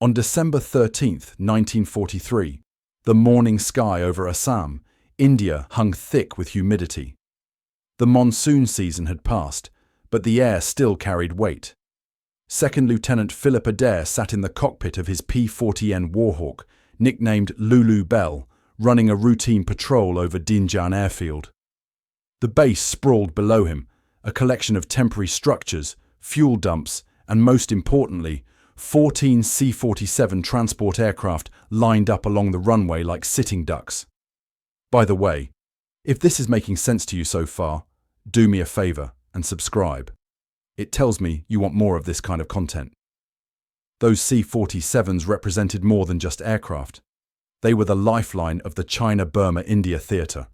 On December 13th, 1943, the morning sky over Assam, India, hung thick with humidity. The monsoon season had passed, but the air still carried weight. Second Lieutenant Philip Adair sat in the cockpit of his P-40N Warhawk, nicknamed Lulu Belle, running a routine patrol over Dinjan airfield. The base sprawled below him, a collection of temporary structures, fuel dumps, and most importantly, 14 C-47 transport aircraft lined up along the runway like sitting ducks. By the way, if this is making sense to you so far, do me a favor and subscribe. It tells me you want more of this kind of content. Those C-47s represented more than just aircraft. They were the lifeline of the China-Burma-India theater.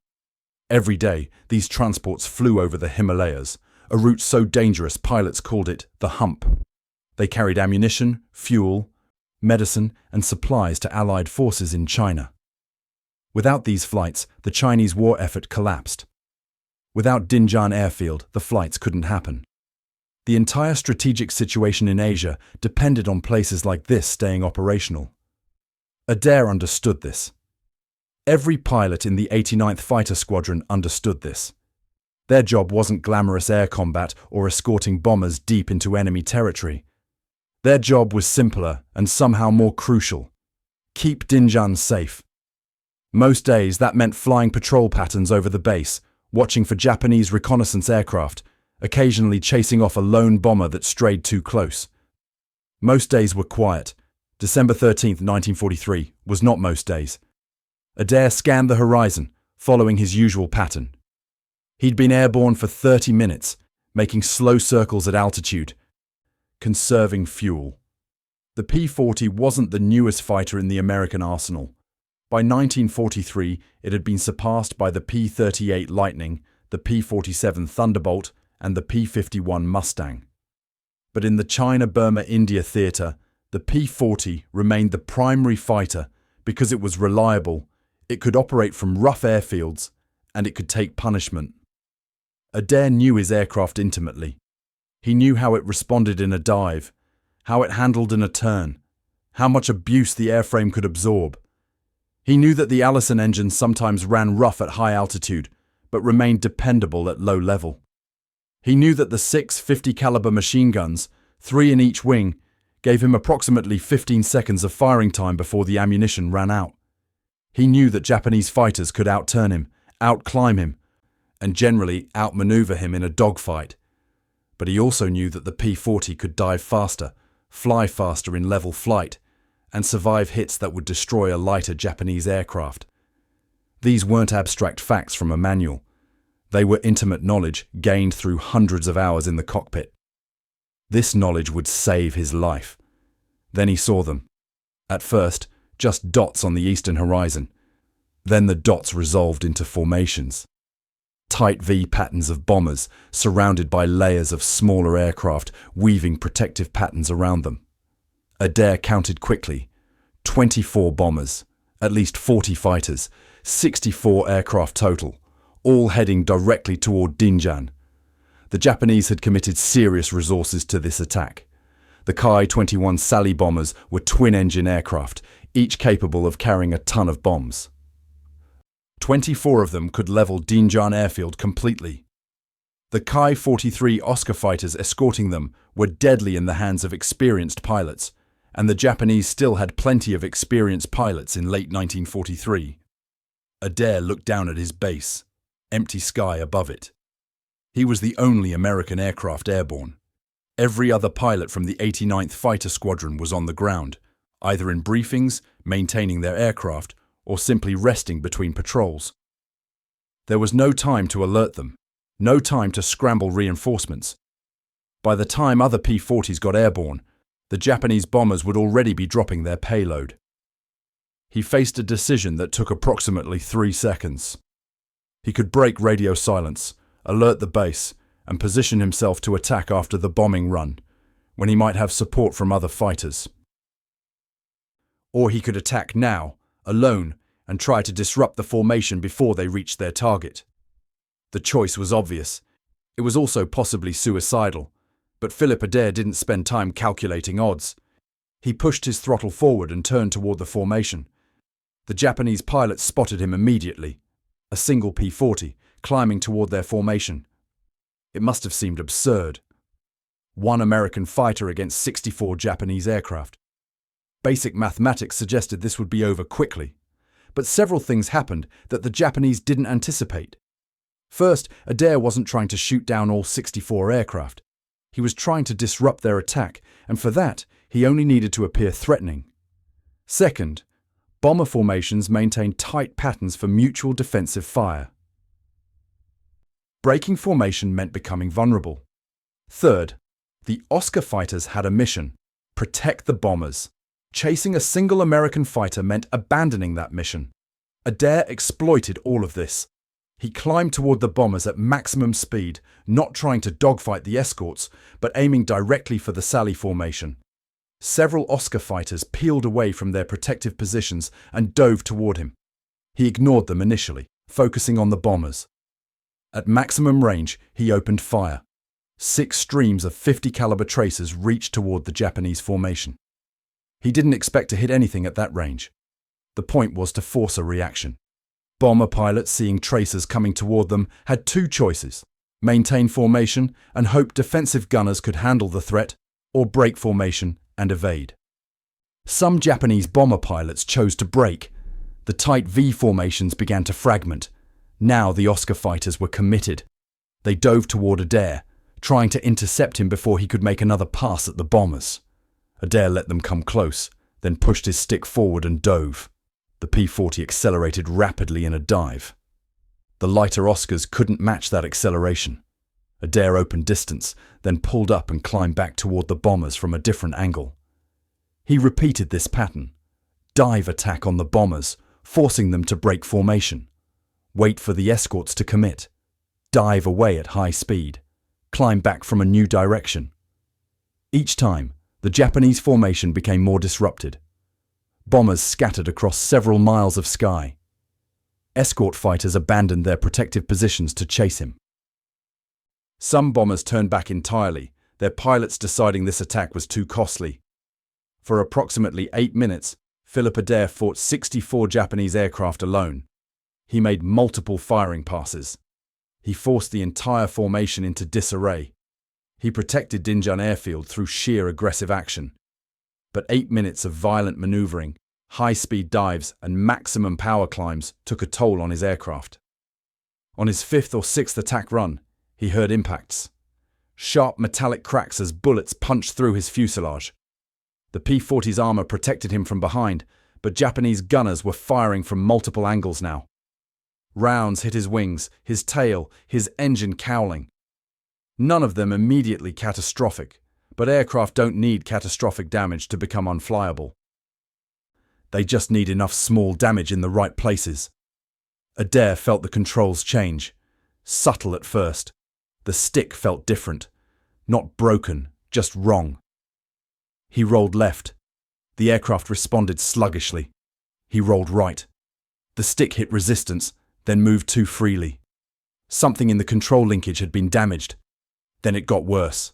Every day, these transports flew over the Himalayas, a route so dangerous pilots called it the Hump. They carried ammunition, fuel, medicine, and supplies to Allied forces in China. Without these flights, the Chinese war effort collapsed. Without Dinjan airfield, the flights couldn't happen. The entire strategic situation in Asia depended on places like this staying operational. Adair understood this. Every pilot in the 89th Fighter Squadron understood this. Their job wasn't glamorous air combat or escorting bombers deep into enemy territory. Their job was simpler and somehow more crucial. Keep Dinjan safe. Most days that meant flying patrol patterns over the base, watching for Japanese reconnaissance aircraft, occasionally chasing off a lone bomber that strayed too close. Most days were quiet. December 13th, 1943 was not most days. Adair scanned the horizon, following his usual pattern. He'd been airborne for 30 minutes, making slow circles at altitude, conserving fuel. The P-40 wasn't the newest fighter in the American arsenal. By 1943, it had been surpassed by the P-38 Lightning, the P-47 Thunderbolt, and the P-51 Mustang. But in the China-Burma-India theater, the P-40 remained the primary fighter because it was reliable, it could operate from rough airfields, and it could take punishment. Adair knew his aircraft intimately. He knew how it responded in a dive, how it handled in a turn, how much abuse the airframe could absorb. He knew that the Allison engines sometimes ran rough at high altitude, but remained dependable at low level. He knew that the 6 50 caliber machine guns, 3 in each wing, gave him approximately 15 seconds of firing time before the ammunition ran out. He knew that Japanese fighters could outturn him, outclimb him, and generally outmaneuver him in a dogfight. But he also knew that the P-40 could dive faster, fly faster in level flight, and survive hits that would destroy a lighter Japanese aircraft. These weren't abstract facts from a manual. They were intimate knowledge gained through hundreds of hours in the cockpit. This knowledge would save his life. Then he saw them. At first, just dots on the eastern horizon. Then the dots resolved into formations. Tight V patterns of bombers, surrounded by layers of smaller aircraft, weaving protective patterns around them. Adair counted quickly. 24 bombers, at least 40 fighters, 64 aircraft total, all heading directly toward Dinjan. The Japanese had committed serious resources to this attack. The Ki-21 Sally bombers were twin-engine aircraft, each capable of carrying a ton of bombs. 24 of them could level Dinjan airfield completely. The Ki-43 Oscar fighters escorting them were deadly in the hands of experienced pilots, and the Japanese still had plenty of experienced pilots in late 1943. Adair looked down at his base, empty sky above it. He was the only American aircraft airborne. Every other pilot from the 89th Fighter Squadron was on the ground, either in briefings, maintaining their aircraft, or simply resting between patrols. There was no time to alert them, no time to scramble reinforcements. By the time other P-40s got airborne, the Japanese bombers would already be dropping their payload. He faced a decision that took approximately 3 seconds. He could break radio silence, alert the base, and position himself to attack after the bombing run, when he might have support from other fighters. Or he could attack now, alone, and try to disrupt the formation before they reached their target. The choice was obvious. It was also possibly suicidal, but Philip Adair didn't spend time calculating odds. He pushed his throttle forward and turned toward the formation. The Japanese pilots spotted him immediately, a single P-40, climbing toward their formation. It must have seemed absurd. One American fighter against 64 Japanese aircraft. Basic mathematics suggested this would be over quickly, but several things happened that the Japanese didn't anticipate. First, Adair wasn't trying to shoot down all 64 aircraft. He was trying to disrupt their attack, and for that, he only needed to appear threatening. Second, bomber formations maintained tight patterns for mutual defensive fire. Breaking formation meant becoming vulnerable. Third, the Oscar fighters had a mission: protect the bombers. Chasing a single American fighter meant abandoning that mission. Adair exploited all of this. He climbed toward the bombers at maximum speed, not trying to dogfight the escorts, but aiming directly for the Sally formation. Several Oscar fighters peeled away from their protective positions and dove toward him. He ignored them initially, focusing on the bombers. At maximum range, he opened fire. 6 streams of 50 caliber tracers reached toward the Japanese formation. He didn't expect to hit anything at that range. The point was to force a reaction. Bomber pilots, seeing tracers coming toward them, had 2 choices: maintain formation and hope defensive gunners could handle the threat, or break formation and evade. Some Japanese bomber pilots chose to break. The tight V formations began to fragment. Now the Oscar fighters were committed. They dove toward Adair, trying to intercept him before he could make another pass at the bombers. Adair let them come close, then pushed his stick forward and dove. The P-40 accelerated rapidly in a dive. The lighter Oscars couldn't match that acceleration. Adair opened distance, then pulled up and climbed back toward the bombers from a different angle. He repeated this pattern: dive attack on the bombers, forcing them to break formation. Wait for the escorts to commit. Dive away at high speed. Climb back from a new direction. Each time, the Japanese formation became more disrupted. Bombers scattered across several miles of sky. Escort fighters abandoned their protective positions to chase him. Some bombers turned back entirely, their pilots deciding this attack was too costly. For approximately 8 minutes, Philip Adair fought 64 Japanese aircraft alone. He made multiple firing passes. He forced the entire formation into disarray. He protected Dinjan airfield through sheer aggressive action. But 8 minutes of violent maneuvering, high-speed dives and maximum power climbs took a toll on his aircraft. On his 5th or 6th attack run, he heard impacts. Sharp metallic cracks as bullets punched through his fuselage. The P-40's armor protected him from behind, but Japanese gunners were firing from multiple angles now. Rounds hit his wings, his tail, his engine cowling. None of them immediately catastrophic, but aircraft don't need catastrophic damage to become unflyable. They just need enough small damage in the right places. Adair felt the controls change. Subtle at first. The stick felt different. Not broken, just wrong. He rolled left. The aircraft responded sluggishly. He rolled right. The stick hit resistance, then moved too freely. Something in the control linkage had been damaged. Then it got worse.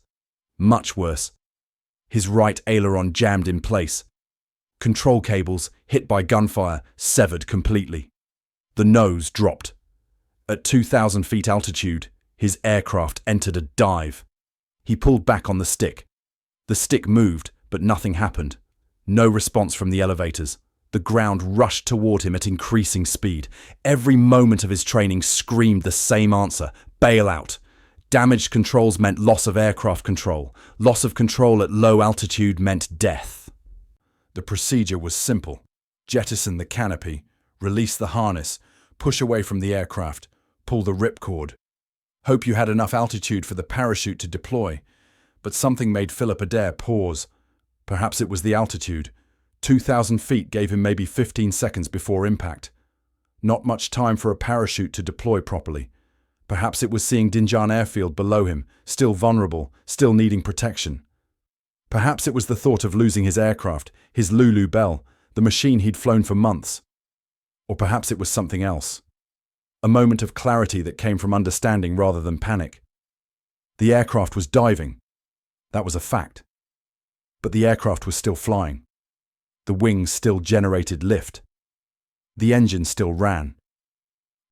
Much worse. His right aileron jammed in place. Control cables, hit by gunfire, severed completely. The nose dropped. At 2,000 feet altitude, his aircraft entered a dive. He pulled back on the stick. The stick moved, but nothing happened. No response from the elevators. The ground rushed toward him at increasing speed. Every moment of his training screamed the same answer: bail out. Damaged controls meant loss of aircraft control. Loss of control at low altitude meant death. The procedure was simple. Jettison the canopy, release the harness, push away from the aircraft, pull the ripcord. Hope you had enough altitude for the parachute to deploy. But something made Philip Adair pause. Perhaps it was the altitude. 2,000 feet gave him maybe 15 seconds before impact. Not much time for a parachute to deploy properly. Perhaps it was seeing Dinjan airfield below him, still vulnerable, still needing protection. Perhaps it was the thought of losing his aircraft, his Lulu Belle, the machine he'd flown for months. Or perhaps it was something else. A moment of clarity that came from understanding rather than panic. The aircraft was diving. That was a fact. But the aircraft was still flying. The wings still generated lift. The engine still ran.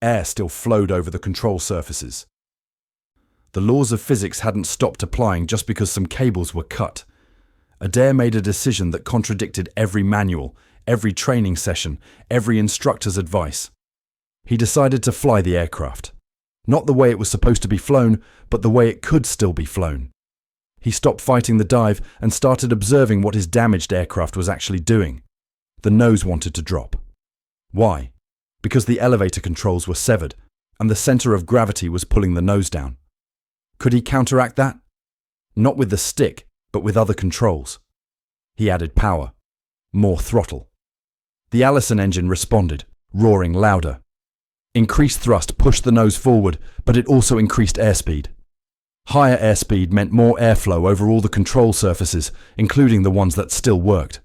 Air still flowed over the control surfaces. The laws of physics hadn't stopped applying just because some cables were cut. Adair made a decision that contradicted every manual, every training session, every instructor's advice. He decided to fly the aircraft. Not the way it was supposed to be flown, but the way it could still be flown. He stopped fighting the dive and started observing what his damaged aircraft was actually doing. The nose wanted to drop. Why? Because the elevator controls were severed, and the center of gravity was pulling the nose down. Could he counteract that? Not with the stick, but with other controls. He added power. More throttle. The Allison engine responded, roaring louder. Increased thrust pushed the nose forward, but it also increased airspeed. Higher airspeed meant more airflow over all the control surfaces, including the ones that still worked.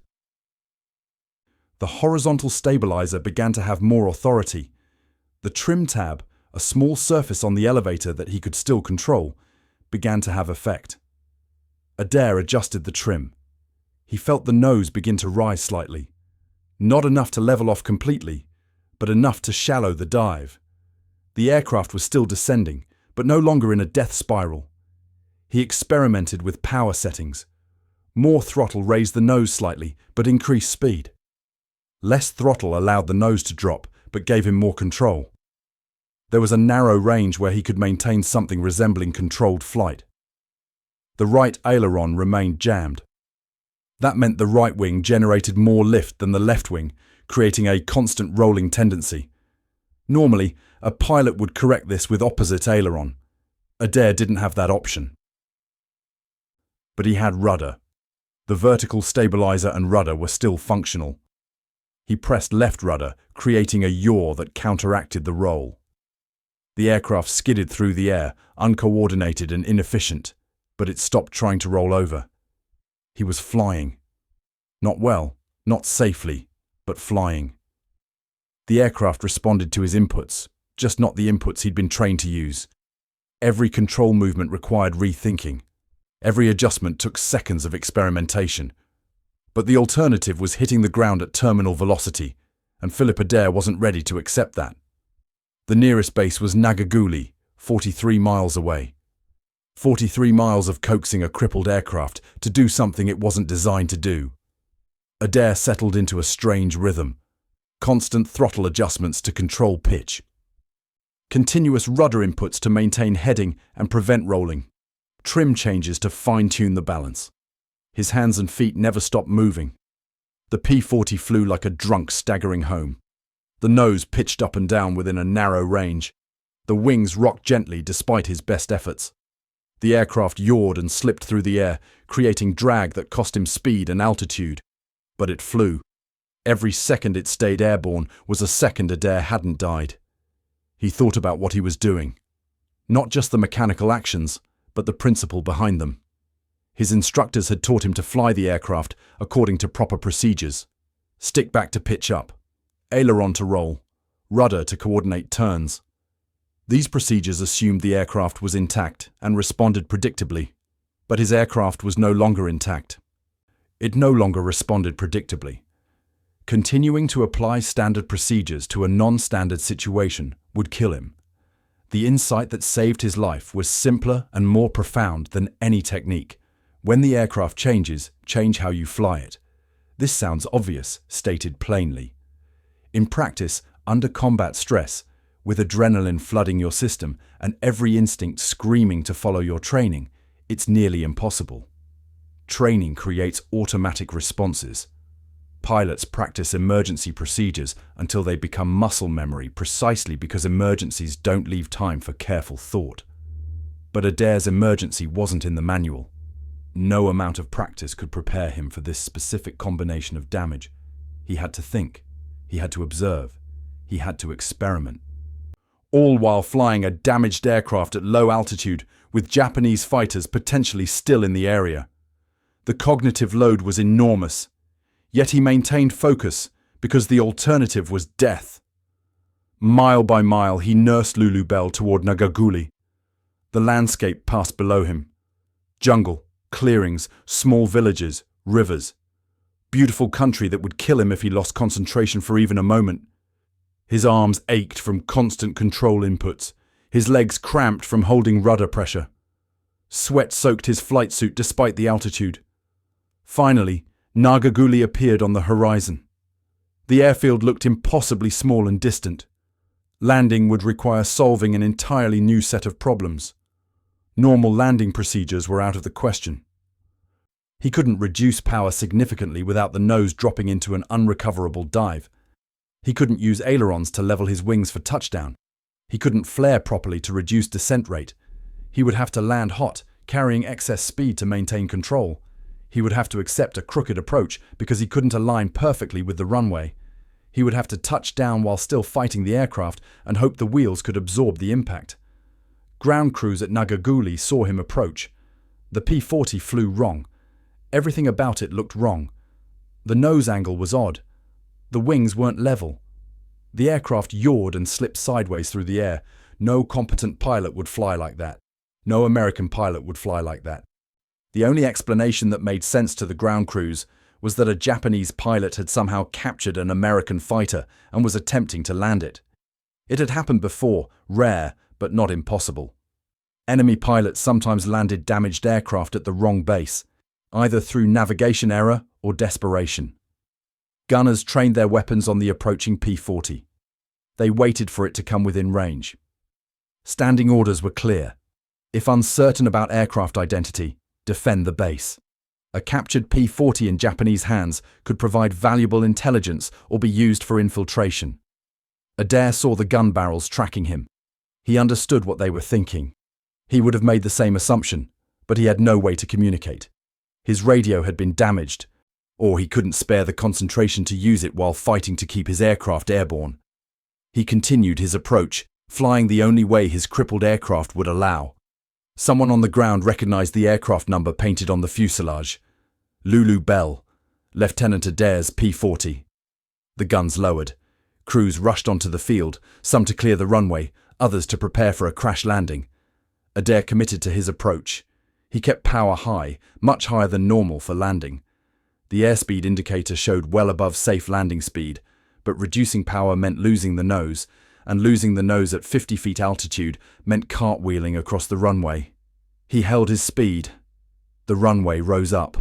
The horizontal stabilizer began to have more authority. The trim tab, a small surface on the elevator that he could still control, began to have effect. Adair adjusted the trim. He felt the nose begin to rise slightly. Not enough to level off completely, but enough to shallow the dive. The aircraft was still descending, but no longer in a death spiral. He experimented with power settings. More throttle raised the nose slightly, but increased speed. Less throttle allowed the nose to drop, but gave him more control. There was a narrow range where he could maintain something resembling controlled flight. The right aileron remained jammed. That meant the right wing generated more lift than the left wing, creating a constant rolling tendency. Normally, a pilot would correct this with opposite aileron. Adair didn't have that option. But he had rudder. The vertical stabilizer and rudder were still functional. He pressed left rudder, creating a yaw that counteracted the roll. The aircraft skidded through the air, uncoordinated and inefficient, but it stopped trying to roll over. He was flying. Not well, not safely, but flying. The aircraft responded to his inputs, just not the inputs he'd been trained to use. Every control movement required rethinking. Every adjustment took seconds of experimentation. But the alternative was hitting the ground at terminal velocity, and Philip Adair wasn't ready to accept that. The nearest base was Nagaguli, 43 miles away. 43 miles of coaxing a crippled aircraft to do something it wasn't designed to do. Adair settled into a strange rhythm. Constant throttle adjustments to control pitch. Continuous rudder inputs to maintain heading and prevent rolling. Trim changes to fine-tune the balance. His hands and feet never stopped moving. The P-40 flew like a drunk staggering home. The nose pitched up and down within a narrow range. The wings rocked gently despite his best efforts. The aircraft yawed and slipped through the air, creating drag that cost him speed and altitude. But it flew. Every second it stayed airborne was a second Adair hadn't died. He thought about what he was doing. Not just the mechanical actions, but the principle behind them. His instructors had taught him to fly the aircraft according to proper procedures. Stick back to pitch up, aileron to roll, rudder to coordinate turns. These procedures assumed the aircraft was intact and responded predictably, but his aircraft was no longer intact. It no longer responded predictably. Continuing to apply standard procedures to a non-standard situation would kill him. The insight that saved his life was simpler and more profound than any technique. When the aircraft changes, change how you fly it. This sounds obvious, stated plainly. In practice, under combat stress, with adrenaline flooding your system and every instinct screaming to follow your training, it's nearly impossible. Training creates automatic responses. Pilots practice emergency procedures until they become muscle memory precisely because emergencies don't leave time for careful thought. But Adair's emergency wasn't in the manual. No amount of practice could prepare him for this specific combination of damage. He had to think. He had to observe. He had to experiment. All while flying a damaged aircraft at low altitude with Japanese fighters potentially still in the area. The cognitive load was enormous. Yet he maintained focus because the alternative was death. Mile by mile he nursed Lulu Belle toward Nagaguli. The landscape passed below him. Jungle, clearings, small villages, rivers, beautiful country that would kill him if he lost concentration for even a moment. His arms ached from constant control inputs, his legs cramped from holding rudder pressure. Sweat soaked his flight suit despite the altitude. Finally, Nagaguli appeared on the horizon. The airfield looked impossibly small and distant. Landing would require solving an entirely new set of problems. Normal landing procedures were out of the question. He couldn't reduce power significantly without the nose dropping into an unrecoverable dive. He couldn't use ailerons to level his wings for touchdown. He couldn't flare properly to reduce descent rate. He would have to land hot, carrying excess speed to maintain control. He would have to accept a crooked approach because he couldn't align perfectly with the runway. He would have to touch down while still fighting the aircraft and hope the wheels could absorb the impact. Ground crews at Nagaguli saw him approach. The P-40 flew wrong. Everything about it looked wrong. The nose angle was odd. The wings weren't level. The aircraft yawed and slipped sideways through the air. No competent pilot would fly like that. No American pilot would fly like that. The only explanation that made sense to the ground crews was that a Japanese pilot had somehow captured an American fighter and was attempting to land it. It had happened before, rare, but not impossible. Enemy pilots sometimes landed damaged aircraft at the wrong base, either through navigation error or desperation. Gunners trained their weapons on the approaching P-40. They waited for it to come within range. Standing orders were clear. If uncertain about aircraft identity, defend the base. A captured P-40 in Japanese hands could provide valuable intelligence or be used for infiltration. Adair saw the gun barrels tracking him. He understood what they were thinking. He would have made the same assumption, but he had no way to communicate. His radio had been damaged, or he couldn't spare the concentration to use it while fighting to keep his aircraft airborne. He continued his approach, flying the only way his crippled aircraft would allow. Someone on the ground recognized the aircraft number painted on the fuselage. Lulu Belle, Lieutenant Adair's P-40. The guns lowered. Crews rushed onto the field, some to clear the runway, others to prepare for a crash landing. Adair committed to his approach. He kept power high, much higher than normal for landing. The airspeed indicator showed well above safe landing speed, but reducing power meant losing the nose, and losing the nose at 50 feet altitude meant cartwheeling across the runway. He held his speed. The runway rose up.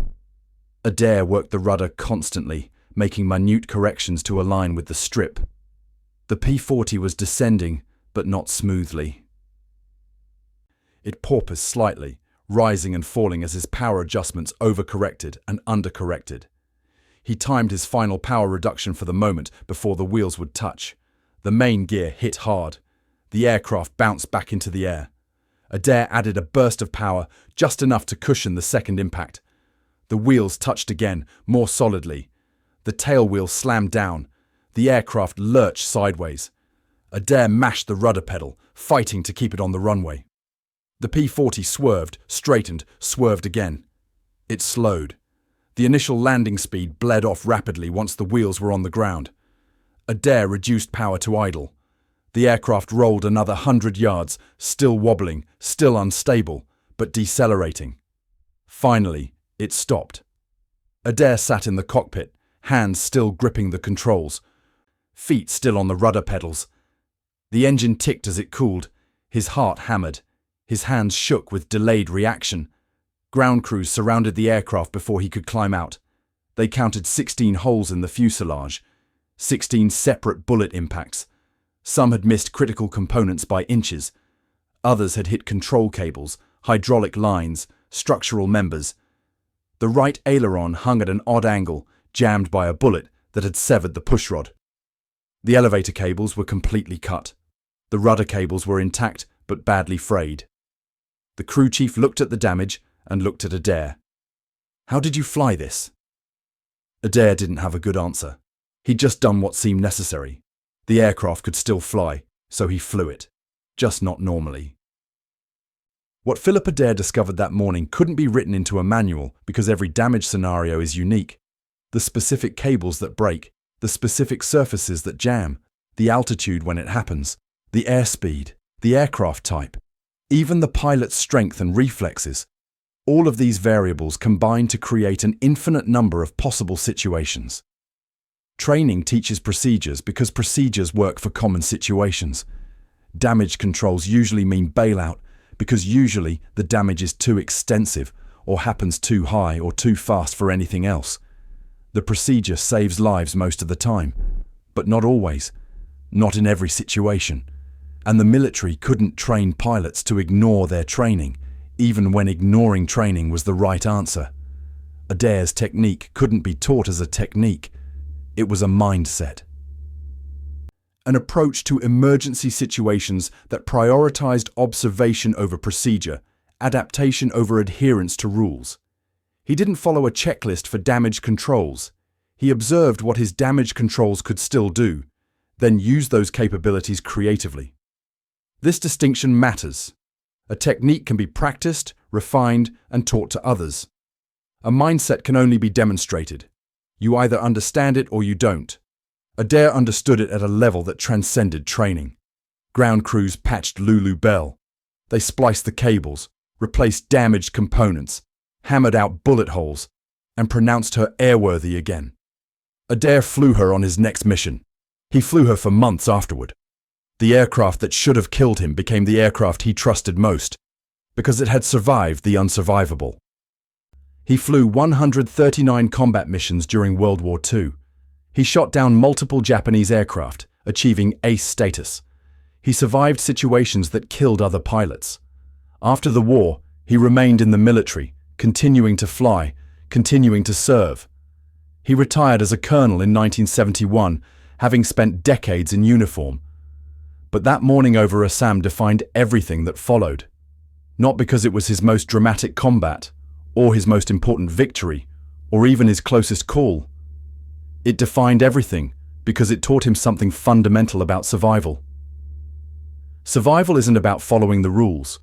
Adair worked the rudder constantly, making minute corrections to align with the strip. The P-40 was descending, but not smoothly. It porpoised slightly, rising and falling as his power adjustments overcorrected and undercorrected. He timed his final power reduction for the moment before the wheels would touch. The main gear hit hard. The aircraft bounced back into the air. Adair added a burst of power, just enough to cushion the second impact. The wheels touched again, more solidly. The tail wheel slammed down. The aircraft lurched sideways. Adair mashed the rudder pedal, fighting to keep it on the runway. The P-40 swerved, straightened, swerved again. It slowed. The initial landing speed bled off rapidly once the wheels were on the ground. Adair reduced power to idle. The aircraft rolled another 100 yards, still wobbling, still unstable, but decelerating. Finally, it stopped. Adair sat in the cockpit, hands still gripping the controls, feet still on the rudder pedals. The engine ticked as it cooled. His heart hammered. His hands shook with delayed reaction. Ground crews surrounded the aircraft before he could climb out. They counted 16 holes in the fuselage, 16 separate bullet impacts. Some had missed critical components by inches. Others had hit control cables, hydraulic lines, structural members. The right aileron hung at an odd angle, jammed by a bullet that had severed the pushrod. The elevator cables were completely cut. The rudder cables were intact but badly frayed. The crew chief looked at the damage and looked at Adair. "How did you fly this?" Adair didn't have a good answer. He'd just done what seemed necessary. The aircraft could still fly, so he flew it. Just not normally. What Philip Adair discovered that morning couldn't be written into a manual because every damage scenario is unique. The specific cables that break, the specific surfaces that jam, the altitude when it happens, the airspeed, the aircraft type, even the pilot's strength and reflexes. All of these variables combine to create an infinite number of possible situations. Training teaches procedures because procedures work for common situations. Damage controls usually mean bailout because usually the damage is too extensive or happens too high or too fast for anything else. The procedure saves lives most of the time, but not always, not in every situation. And the military couldn't train pilots to ignore their training, even when ignoring training was the right answer. Adair's technique couldn't be taught as a technique. It was a mindset. An approach to emergency situations that prioritized observation over procedure, adaptation over adherence to rules. He didn't follow a checklist for damage controls. He observed what his damage controls could still do, then used those capabilities creatively. This distinction matters. A technique can be practiced, refined, and taught to others. A mindset can only be demonstrated. You either understand it or you don't. Adair understood it at a level that transcended training. Ground crews patched Lulu Belle. They spliced the cables, replaced damaged components, hammered out bullet holes, and pronounced her airworthy again. Adair flew her on his next mission. He flew her for months afterward. The aircraft that should have killed him became the aircraft he trusted most, because it had survived the unsurvivable. He flew 139 combat missions during World War II. He shot down multiple Japanese aircraft, achieving ace status. He survived situations that killed other pilots. After the war, he remained in the military, continuing to fly, continuing to serve. He retired as a colonel in 1971, having spent decades in uniform. But that morning over Assam defined everything that followed. Not because it was his most dramatic combat, or his most important victory, or even his closest call. It defined everything because it taught him something fundamental about survival. Survival isn't about following the rules.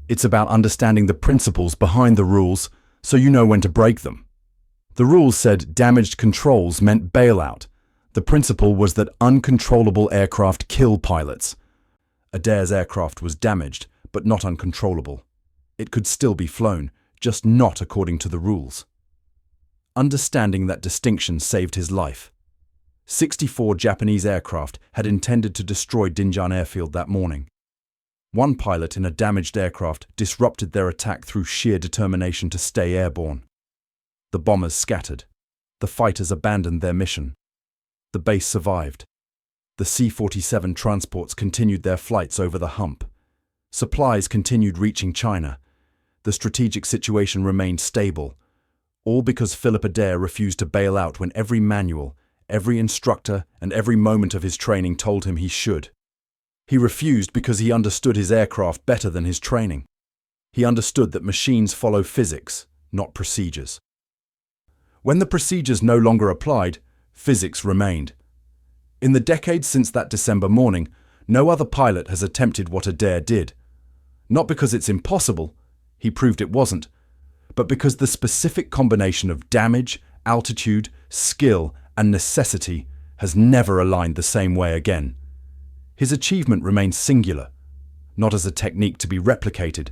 It's about understanding the principles behind the rules so you know when to break them. The rules said damaged controls meant bailout. The principle was that uncontrollable aircraft kill pilots. Adair's aircraft was damaged, but not uncontrollable. It could still be flown, just not according to the rules. Understanding that distinction saved his life. 64 Japanese aircraft had intended to destroy Dinjan airfield that morning. One pilot in a damaged aircraft disrupted their attack through sheer determination to stay airborne. The bombers scattered. The fighters abandoned their mission. The base survived. The C-47 transports continued their flights over the Hump. Supplies continued reaching China. The strategic situation remained stable, all because Philip Adair refused to bail out when every manual, every instructor, and every moment of his training told him he should. He refused because he understood his aircraft better than his training. He understood that machines follow physics, not procedures. When the procedures no longer applied, physics remained. In the decades since that December morning, no other pilot has attempted what Adair did. Not because it's impossible, he proved it wasn't, but because the specific combination of damage, altitude, skill, and necessity has never aligned the same way again. His achievement remains singular, not as a technique to be replicated,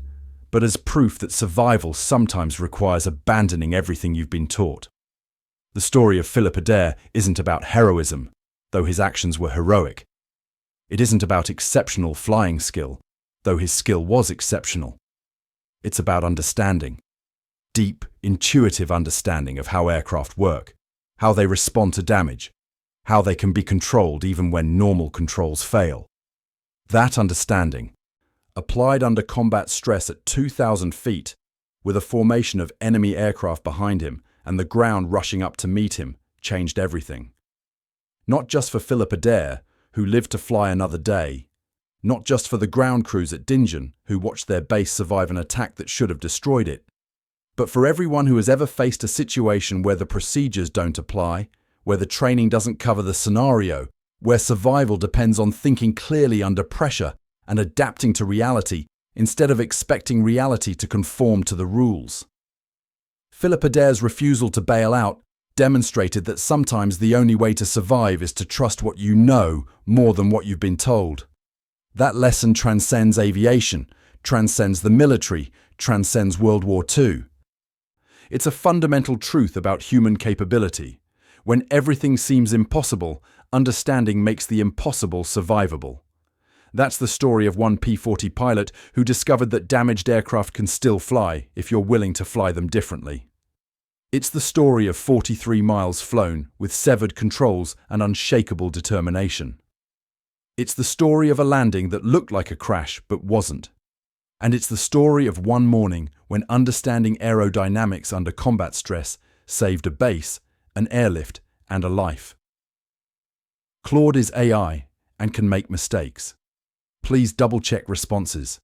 but as proof that survival sometimes requires abandoning everything you've been taught. The story of Philip Adair isn't about heroism, though his actions were heroic. It isn't about exceptional flying skill, though his skill was exceptional. It's about understanding. Deep, intuitive understanding of how aircraft work, how they respond to damage, how they can be controlled even when normal controls fail. That understanding, applied under combat stress at 2,000 feet, with a formation of enemy aircraft behind him and the ground rushing up to meet him, changed everything. Not just for Philip Adair, who lived to fly another day, not just for the ground crews at Dinjan, who watched their base survive an attack that should have destroyed it, but for everyone who has ever faced a situation where the procedures don't apply, where the training doesn't cover the scenario, where survival depends on thinking clearly under pressure and adapting to reality instead of expecting reality to conform to the rules. Philip Adair's refusal to bail out demonstrated that sometimes the only way to survive is to trust what you know more than what you've been told. That lesson transcends aviation, transcends the military, transcends World War II. It's a fundamental truth about human capability. When everything seems impossible, understanding makes the impossible survivable. That's the story of one P-40 pilot who discovered that damaged aircraft can still fly if you're willing to fly them differently. It's the story of 43 miles flown with severed controls and unshakable determination. It's the story of a landing that looked like a crash but wasn't. And it's the story of one morning when understanding aerodynamics under combat stress saved a base, an airlift, and a life. Claude is AI and can make mistakes. Please double-check responses.